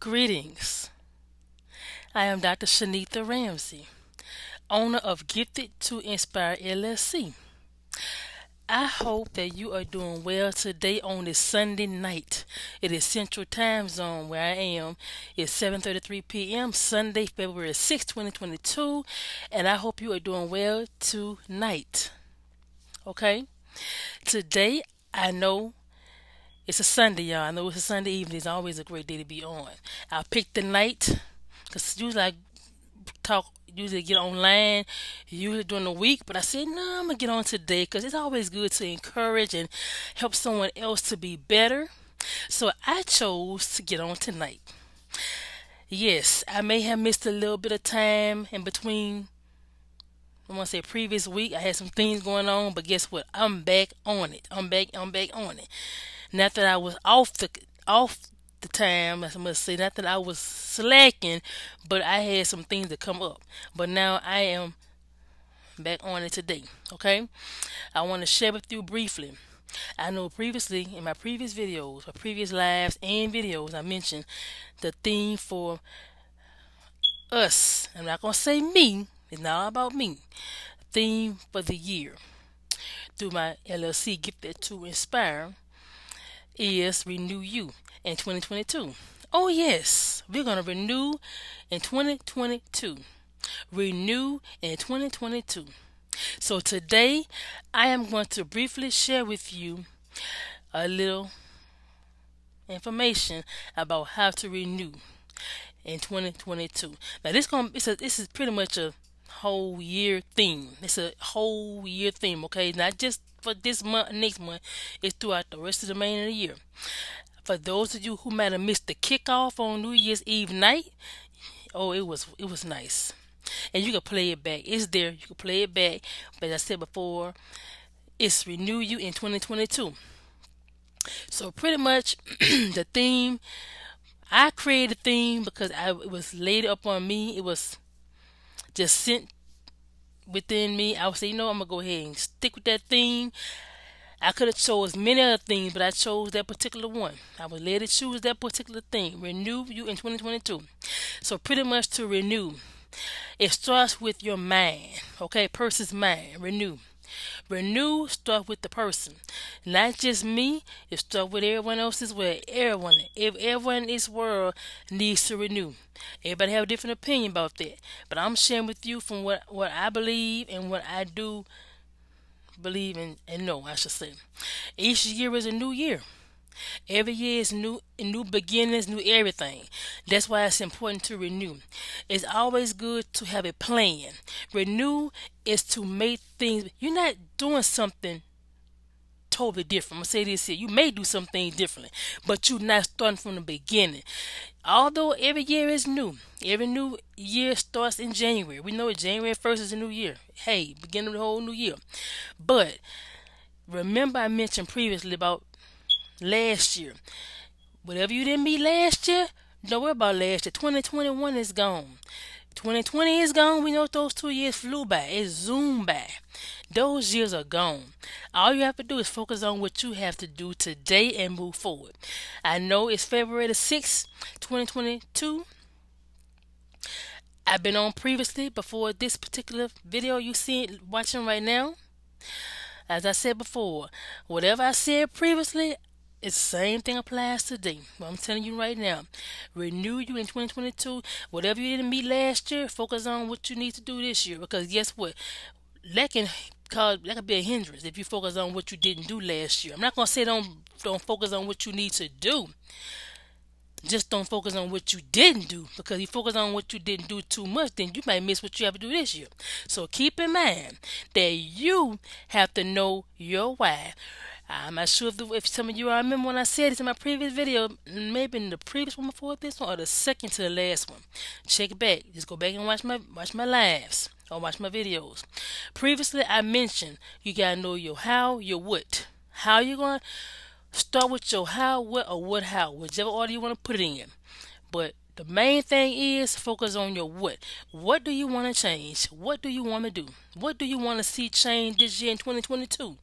Greetings. I am Dr. Shenetha Ramsey, owner of Gifted to Inspire LLC. I hope that you are doing well today on this Sunday night. It is Central Time Zone where I am. It's 7:33 p.m. Sunday, February 6, 2022, and I hope you are doing well tonight. Okay? Today, I know it's a Sunday, y'all. I know it's a Sunday evening. It's always a great day to be on. I picked the night because usually I usually get online, usually during the week, but I said, no, I'm going to get on today because it's always good to encourage and help someone else to be better. So I chose to get on tonight. Yes, I may have missed a little bit of time in between. I want to say previous week. I had some things going on, but guess what? I'm back on it. I'm back on it. Not that I was off the time, I must say, not that I was slacking, but I had some things to come up. But now I am back on it today. Okay, I want to share with you briefly. I know previously in my previous videos, or previous lives and videos, I mentioned the theme for us. I'm not gonna say me. It's not all about me. Theme for the year through my LLC, Gifted to Inspire, is Renew You in 2022. Oh, yes, we're going to renew in 2022. Renew in 2022. So today, I am going to briefly share with you a little information about how to renew in 2022. Now, this is pretty much a whole year theme. It's a whole year theme, okay? Not just for this month, next month. It's throughout the rest of the remainder of the year. For those of you who might have missed the kickoff on New Year's Eve night, oh, it was nice, and you can play it back. It's there. You can play it back. But as I said before, it's Renew You in 2022. So pretty much the theme. I created the theme because it was laid up on me. It was just sent within me. I would say, I'm gonna go ahead and stick with that theme. I could have chose many other things, but I chose that particular one. I was led to choose that particular thing. Renew you in 2022. So pretty much to renew, it starts with your mind. Okay, person's mind. Renew. Renew start with the person, not just me. It start with everyone else as well. Everyone in this world needs to renew. Everybody have a different opinion about that, but I'm sharing with you from what I believe and what I do believe and know, I should say. Each year is a new year. Every year is new beginnings, new everything. That's why it's important to renew. It's always good to have a plan. Renew is to make things. You're not doing something totally different. I'm gonna say this here. You may do some things differently, but you're not starting from the beginning. Although every year is new. Every new year starts in January. We know January 1st is a new year. Hey, beginning of the whole new year. But remember I mentioned previously about last year. Whatever you didn't meet last year, don't worry about last year. 2021 is gone. 2020 is gone. We know those 2 years flew by. It zoomed by. Those years are gone. All you have to do is focus on what you have to do today and move forward. I know it's February the 6th, 2022. I've been on previously before this particular video you see watching right now. As I said before, whatever I said previously, it's the same thing applies today. I'm telling you right now. Renew you in 2022. Whatever you didn't meet last year, focus on what you need to do this year. Because guess what? That can be a hindrance if you focus on what you didn't do last year. I'm not gonna say don't focus on what you need to do. Just don't focus on what you didn't do, because if you focus on what you didn't do too much, then you might miss what you have to do this year. So keep in mind that you have to know your why. I'm not sure if some of you remember when I said this in my previous video, maybe in the previous one before this one or the second to the last one. Check it back. Just go back and watch my lives or watch my videos. Previously, I mentioned you gotta know your how, your what. How you gonna start with your how, what, or what, how, whichever order you want to put it in. But the main thing is focus on your what. What do you want to change? What do you want to do? What do you want to see change this year in 2022?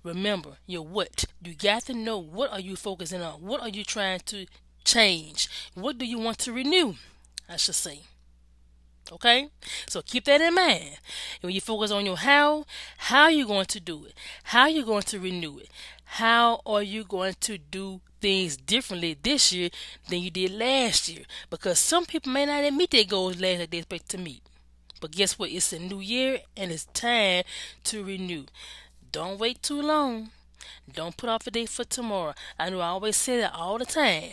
Remember your what. You got to know what are you focusing on. What are you trying to change? What do you want to renew? I should say. Okay? So keep that in mind. And when you focus on your how are you going to do it? How are you going to renew it? How are you going to do things differently this year than you did last year? Because some people may not meet their goals last that they expect to meet. But guess what? It's a new year and it's time to renew. Don't wait too long. Don't put off a day for tomorrow. I know I always say that all the time.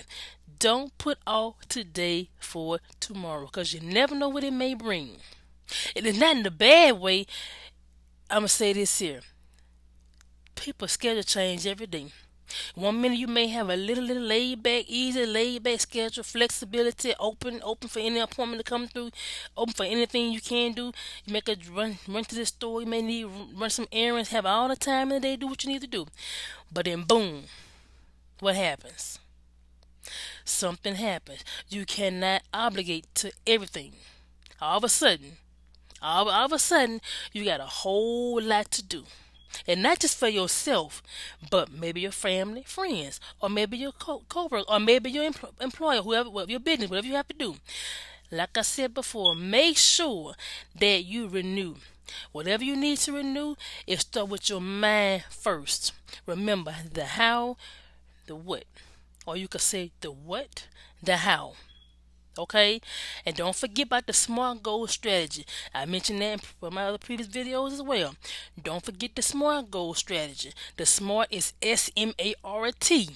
Don't put off today for tomorrow because you never know what it may bring. It is not in the bad way. I'm going to say this here. People's schedule change every day. One minute you may have a little laid back, easy laid back schedule, flexibility, open for any appointment to come through, open for anything you can do. You make a run to the store. You may need run some errands, have all the time in the day, do what you need to do. But then boom, what happens? Something happens. You cannot obligate to everything. All of a sudden, all of a sudden, you got a whole lot to do. And not just for yourself, but maybe your family, friends, or maybe your co-worker, or maybe your employer, whoever, your business, whatever you have to do. Like I said before, make sure that you renew. Whatever you need to renew, it start with your mind first. Remember the how, the what. Or you could say the what, the how. Okay? And don't forget about the SMART goal strategy. I mentioned that in my other previous videos as well. Don't forget the SMART goal strategy. The SMART is S.M.A.R.T.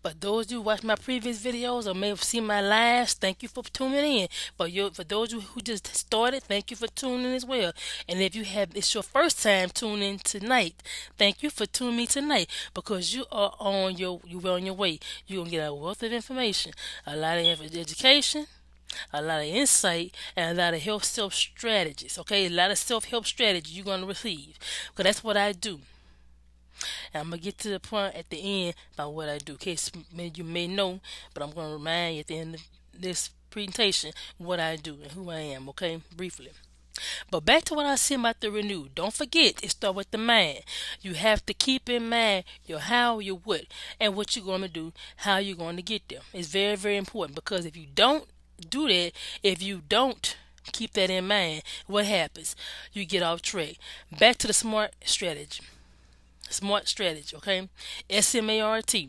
But those who watch my previous videos or may have seen my lives, thank you for tuning in. For those who just started, thank you for tuning in as well. And if it's your first time tuning in tonight, thank you for tuning me tonight because you are on your way. You're gonna get a wealth of information, a lot of education, a lot of insight, and a lot of self strategies. Okay, a lot of self-help strategies you're gonna receive because that's what I do. And I'm gonna get to the point at the end about what I do. In case you may know, but I'm gonna remind you at the end of this presentation what I do and who I am. Okay, briefly. But back to what I said about the renew. Don't forget, it starts with the mind. You have to keep in mind your how, your what, and what you're going to do, how you're going to get there. It's very, very important because if you don't do that, if you don't keep that in mind, what happens? You get off track. Back to the SMART strategy. SMART strategy, okay? S.M.A.R.T.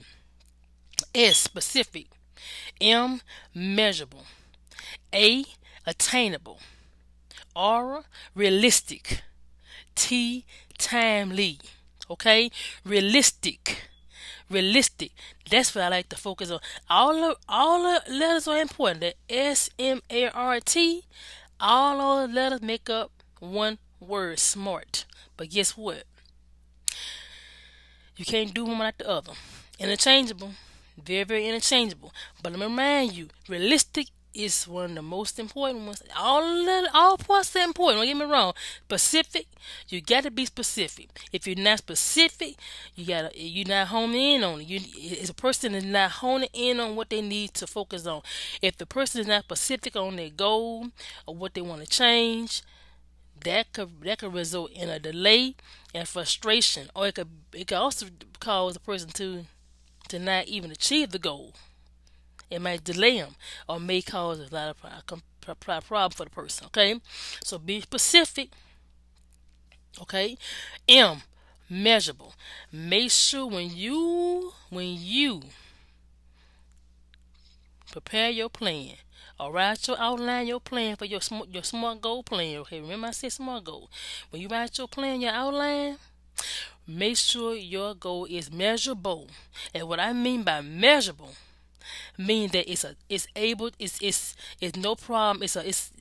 S, specific. M, measurable. A, attainable. R, realistic. T, timely. Okay? Realistic. Realistic. That's what I like to focus on. All the letters are important. The S.M.A.R.T. All those letters make up one word, smart. But guess what? You can't do one without the other. Interchangeable. Very, very interchangeable. But let me remind you, realistic is one of the most important ones. All parts are important. Don't get me wrong. Specific, you got to be specific. If you're not specific, you're not honing in on it. It's a person that's not honing in on what they need to focus on. If the person is not specific on their goal or what they want to change, that could result in a delay and frustration, or it could also cause a person to not even achieve the goal. It might delay them or may cause a lot of problem for the person. Okay, so be specific. Okay, M, measurable. Make sure when you prepare your plan or outline your plan for your SMART goal plan. Okay, remember I said SMART goal. When you write your plan, your outline, make sure your goal is measurable. And what I mean by measurable mean that it's no problem.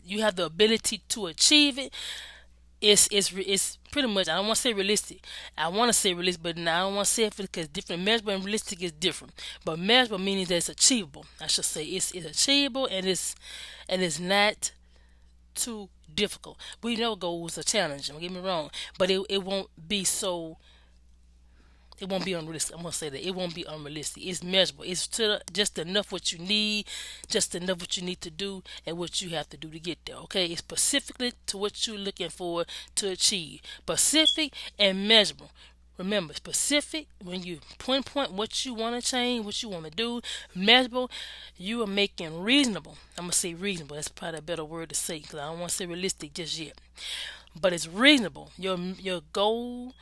You have the ability to achieve it. It's pretty much, I don't want to say realistic. I want to say realistic, but I don't want to say it because different. Measurable and realistic is different. But measurable meaning that it's achievable. I should say it's achievable and it's not too difficult. We know goals are challenging. Don't get me wrong, but it won't be so. It won't be unrealistic. I'm gonna say that it won't be unrealistic. It's measurable. It's just enough what you need, just enough what you need to do, and what you have to do to get there. Okay, it's specifically to what you're looking for to achieve. Specific and measurable. Remember, specific when you point what you want to change, what you want to do. Measurable, you are making reasonable. I'm gonna say reasonable. That's probably a better word to say because I don't want to say realistic just yet. But it's reasonable. Your goal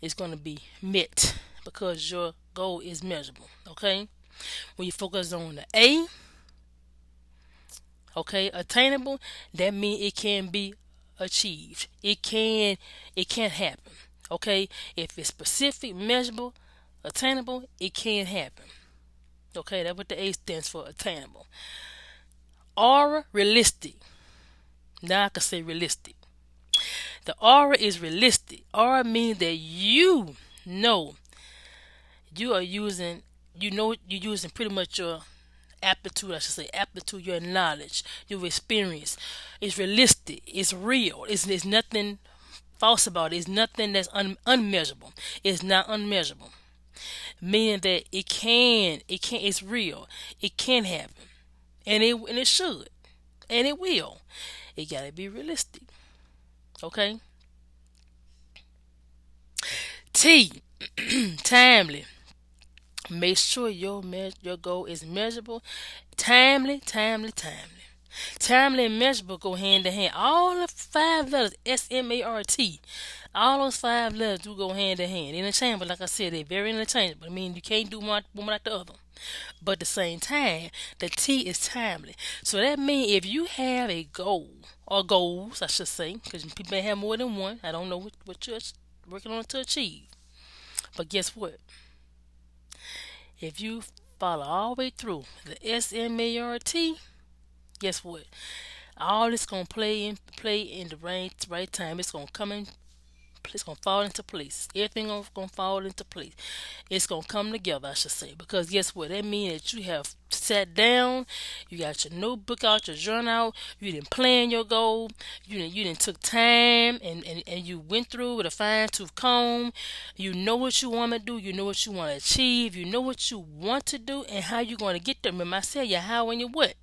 is gonna be met because your goal is measurable. Okay. When you focus on the A, okay, attainable, that means it can be achieved. It can happen. Okay, if it's specific, measurable, attainable, it can happen. Okay, that's what the A stands for, attainable. Aura, realistic. Now I can say realistic. The aura is realistic. Aura means that you know you are using, you're using pretty much your aptitude, I should say, aptitude, your knowledge, your experience. It's realistic. It's real. It's nothing false about it. It's nothing that's unmeasurable. It's not unmeasurable. Meaning that it's real. It can happen. And it should. And it will. It gotta be realistic. Okay? T. Timely. Make sure your goal is measurable. Timely. Timely and measurable go hand in hand. All the five letters, S.M.A.R.T. All those five letters do go hand in hand. Interchangeable, like I said, they're very interchangeable. I mean, you can't do one like the other. But at the same time, the T is timely. So that means if you have a goal, or goals, I should say, because people may have more than one. I don't know what you're working on to achieve. But guess what? If you follow all the way through the S.M.A.R.T., guess what? All this gonna play in the right time. It's gonna come in. It's gonna fall into place. Everything gonna fall into place. It's gonna come together, I should say. Because guess what? That means that you have sat down, you got your notebook out, your journal out, you didn't plan your goal, you didn't took time and you went through with a fine tooth comb. You know what you want to do, you know what you want to achieve, you know what you want to do and how you're gonna get there. Remember I said your how and your what.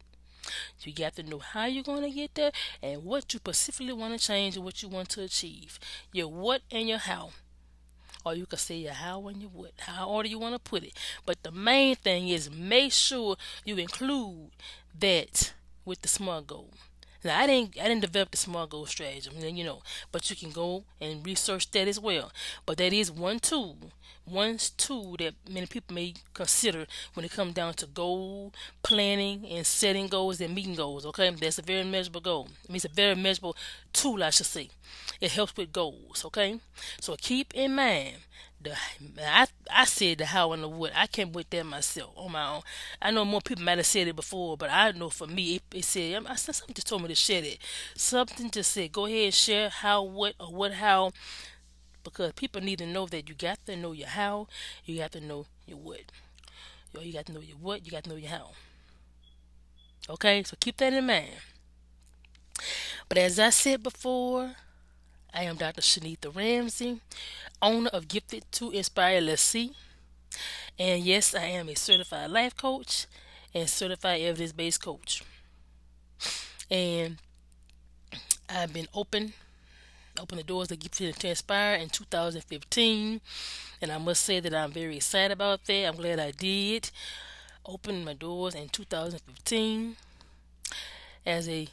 You got to know how you're going to get there and what you specifically want to change and what you want to achieve. Your what and your how. Or you can say your how and your what. How order you want to put it. But the main thing is make sure you include that with the SMART goal. Now I didn't develop the SMART goal strategy, but you can go and research that as well. But that is one tool that many people may consider when it comes down to goal planning and setting goals and meeting goals. Okay, that's a very measurable goal. It means a very measurable tool, I should say. It helps with goals. Okay, so keep in mind the I said the how and the what. I came with that myself on my own. I know more people might have said it before, but I know for me it said something just told me to share it. Something just said go ahead and share how what or what how because people need to know that you got to know your how, you got to know your what. You got to know your what, you got to know your how. Okay, so keep that in mind. But as I said before, I am Dr. Shenetha Ramsey, owner of Gifted to Inspire LLC. And yes, I am a certified life coach and certified evidence based coach. And I've been open the doors of Gifted to Inspire in 2015. And I must say that I'm very excited about that. I'm glad I did open my doors in 2015 as a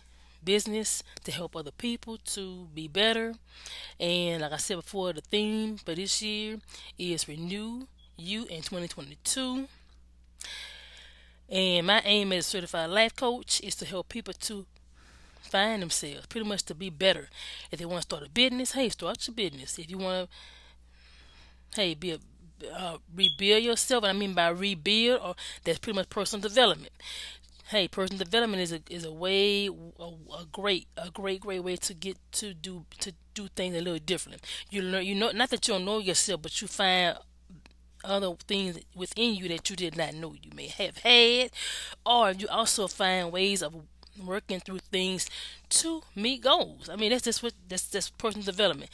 business to help other people to be better. And like I said before, the theme for this year is Renew You in 2022. And my aim as a certified life coach is to help people to find themselves, pretty much to be better. If they want to start a business, hey, start your business. If you want to, hey, rebuild yourself, and I mean by rebuild, or that's pretty much personal development. Hey, personal development is a great way to get to do things a little different. You learn, not that you don't know yourself, but you find other things within you that you did not know you may have had, or you also find ways of working through things to meet goals. I mean, that's personal development.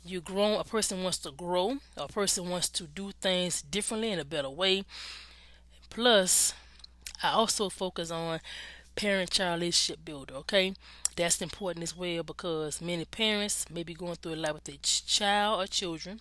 A person wants to grow, a person wants to do things differently in a better way. Plus, I also focus on parent-child relationship builder. Okay, that's important as well because many parents may be going through a lot with their child or children,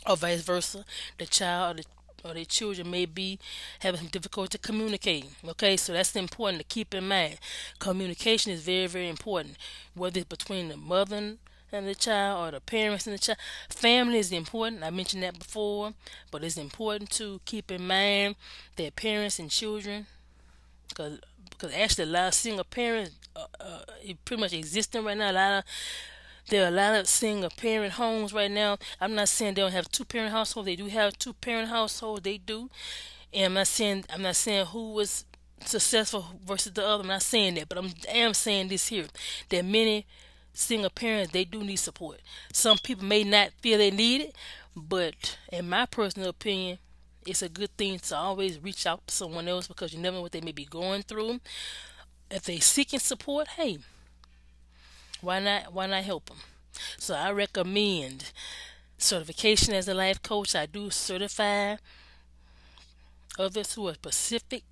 or vice versa. The child or the children may be having some difficulty communicating. Okay, so that's important to keep in mind. Communication is very, very important, whether it's between the mother and the child or the parents and the child. Family is important. I mentioned that before, but it's important to keep in mind that parents and children, because actually a lot of single parents pretty much existing right now. There are a lot of single parent homes right now. I'm not saying they don't have two parent households. They do have two parent households. They do. And I'm not saying who was successful versus the other. I'm not saying that, but I am saying this here, that many single parents, they do need support. Some people may not feel they need it, but in my personal opinion, it's a good thing to always reach out to someone else, because you never know what they may be going through. If they seeking support, hey, why not help them? So I recommend certification as a life coach. I do certify others who are specifically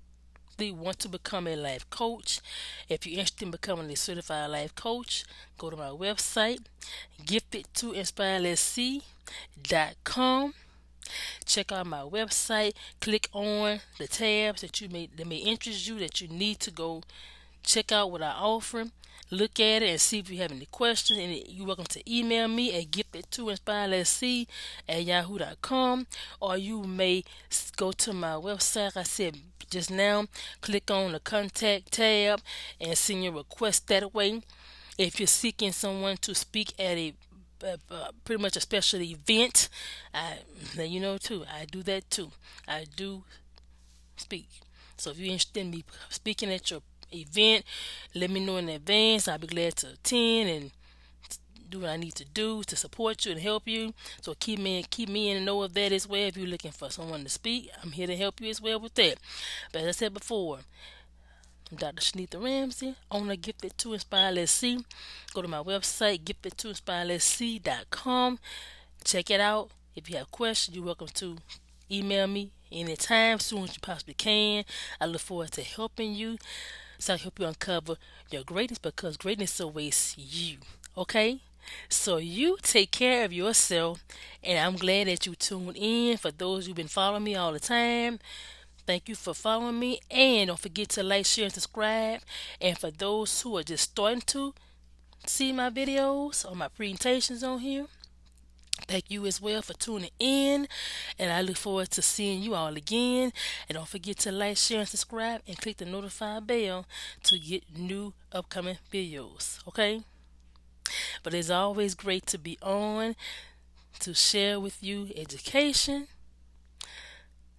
want to become a life coach. If you're interested in becoming a certified life coach, go to my website, giftedtoinspirellc.com. Check out my website. Click on the tabs that may interest you, that you need to go check out what I offer. Look at it and see if you have any questions. And you're welcome to email me at giftedtoinspirellc@yahoo.com, or you may go to my website. Like I said just now, click on the contact tab and send your request that way. If you're seeking someone to speak at a pretty much a special event, I let you know too. I do that too. I do speak. So if you're interested in me speaking at your event, let me know in advance. I'll be glad to attend and do what I need to do to support you and help you. So keep me in the know of that as well. If you're looking for someone to speak, I'm here to help you as well with that. But as I said before, I'm Dr. Shenetha Ramsey, owner of Gifted to Inspire Let's See. Go to my website, giftedtoinspirellc.com. Check it out. If you have questions, you're welcome to email me anytime, soon as you possibly can. I look forward to helping you. So I help you uncover your greatness, because greatness awaits you. Okay? So you take care of yourself, and I'm glad that you tuned in. For those who've been following me all the time, thank you for following me. And don't forget to like, share, and subscribe. And for those who are just starting to see my videos or my presentations on here, thank you as well for tuning in, and I look forward to seeing you all again. And don't forget to like, share, and subscribe, and click the notify bell to get new upcoming videos. Okay? But it's always great to be on to share with you education,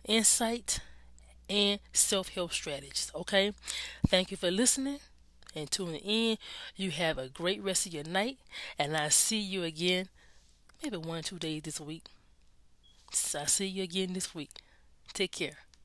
insight, and self-help strategies. Okay? Thank you for listening and tuning in. You have a great rest of your night, and I'll see you again maybe 1 or 2 days this week. So I'll see you again this week. Take care.